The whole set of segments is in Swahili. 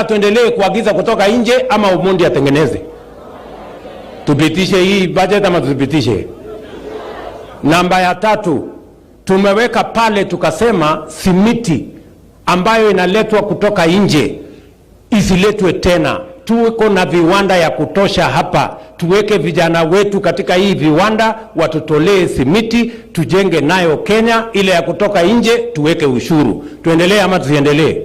Tuendelee kuagiza kutoka nje ama Omondi atengeneze? Tupitishe hii budget ama tusipitishe? Namba ya 3, tumeweka pale tukasema simiti ambayo inaletwa kutoka nje isiletwe tena. Tuko na viwanda ya kutosha hapa, tuweke vijana wetu katika hii viwanda, watutolee simiti, tujenge nayo Kenya. Ile ya kutoka nje tuweke ushuru. Tuendelee ama tusiendelee?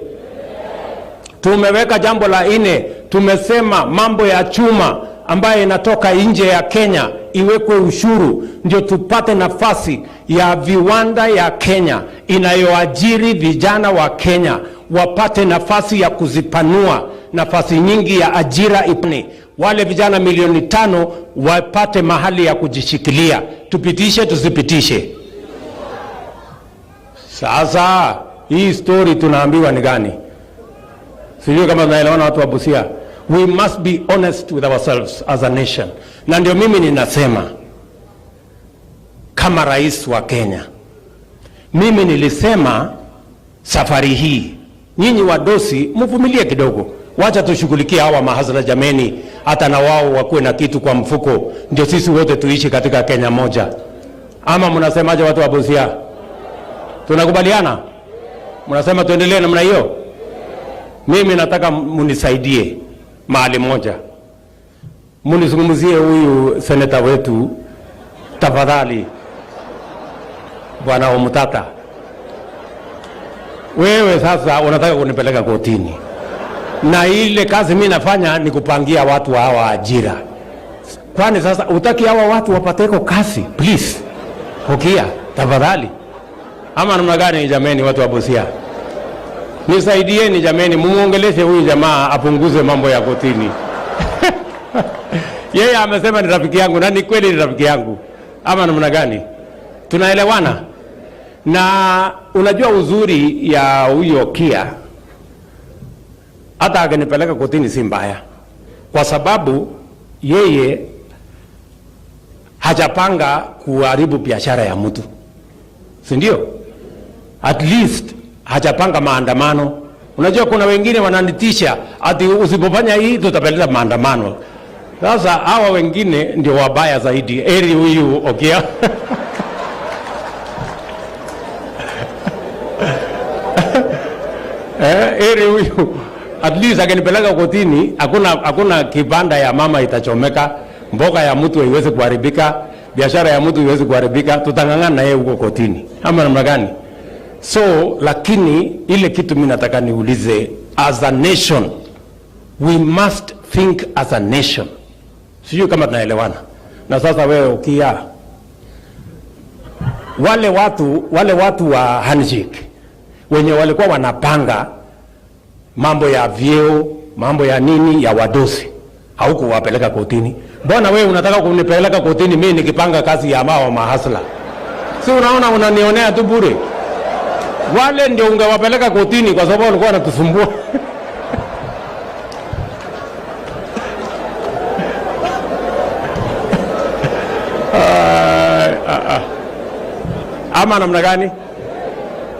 Tumeweka jambo la 4, tumesema mambo ya chuma ambayo inatoka nje ya Kenya iwekwe ushuru, ndio tupate nafasi ya viwanda ya Kenya inayoajiri vijana wa Kenya wapate nafasi ya kuzipanua nafasi nyingi ya ajira ipane. Wale vijana milioni 5 wapate mahali ya kujishikilia. Tupitishe tusipitishe? Sasa hii story tunaambiwa ni gani? Sijui kama tunaelewana watu wa Busia. We must be honest with ourselves as a nation. Na ndio mimi ninasema kama rais wa Kenya, mimi nilisema safari hii nyinyi wadosi mvumilie kidogo, wacha tushughulikie hawa mahasla jameni, hata na wao wakuwe na kitu kwa mfuko, ndio sisi wote tuishi katika Kenya moja. Ama mnasemaje watu wa Busia? Tunakubaliana? Mnasema tuendelee namna hiyo? Mimi nataka munisaidie mahali moja, munizungumzie huyu seneta wetu tafadhali, Bwana Omutata. Wewe sasa unataka kunipeleka kotini, na ile kazi mimi nafanya ni kupangia watu hawa ajira. Kwani sasa utaki hawa watu wapateko kazi? Please hokia tafadhali. Ama namna gani jameni watu wa Busia? Nisaidieni jameni, mumuongeleshe huyu jamaa apunguze mambo ya kotini. Yeye amesema ni rafiki yangu, na ni kweli ni rafiki yangu. Ama namna gani? Tunaelewana? Na unajua uzuri ya huyo Kia, hata akinipeleka kotini si mbaya, kwa sababu yeye hajapanga kuharibu biashara ya mtu, si ndio? At least hajapanga maandamano. Unajua kuna wengine wananitisha ati usipofanya hii tutapeleka maandamano. Sasa hawa wengine ndio wabaya zaidi. Eri huyu Okia. Eri huyu at least akinipeleka kotini, hakuna kibanda ya mama itachomeka, mboga ya mtu haiwezi kuharibika, biashara ya mtu haiwezi kuharibika. Tutangangana na yeye huko kotini. Ama namna gani? So lakini ile kitu mimi nataka niulize, as a nation we must think as a nation. Sijui kama tunaelewana. Na sasa wewe Okia, wale watu wa handshake wenye walikuwa wanapanga mambo ya vyeo, mambo ya nini ya wadosi, haukuwapeleka kotini. Mbona wewe unataka kunipeleka kotini mimi nikipanga kazi ya mao mahasla? Si unaona unanionea tu bure? Wale ndio ungewapeleka kotini kwa sababu walikuwa wanatusumbua. Ama namna gani?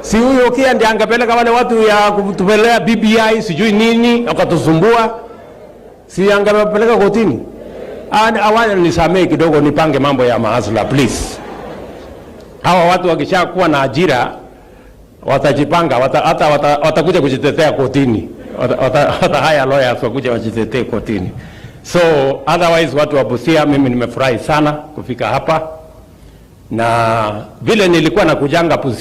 Si huyo Kia ndiye angepeleka wale watu ya kutupelea BBI sijui nini wakatusumbua? Si angepeleka kotini? Awali nisamee kidogo nipange mambo ya mahasla please. Hawa watu wakishakuwa na ajira watajipanga, watakuja kujitetea kotini. Haya lawyers wakuja wajitetee kotini. So otherwise watu wa Busia, mimi nimefurahi sana kufika hapa, na vile nilikuwa nakujanga Busia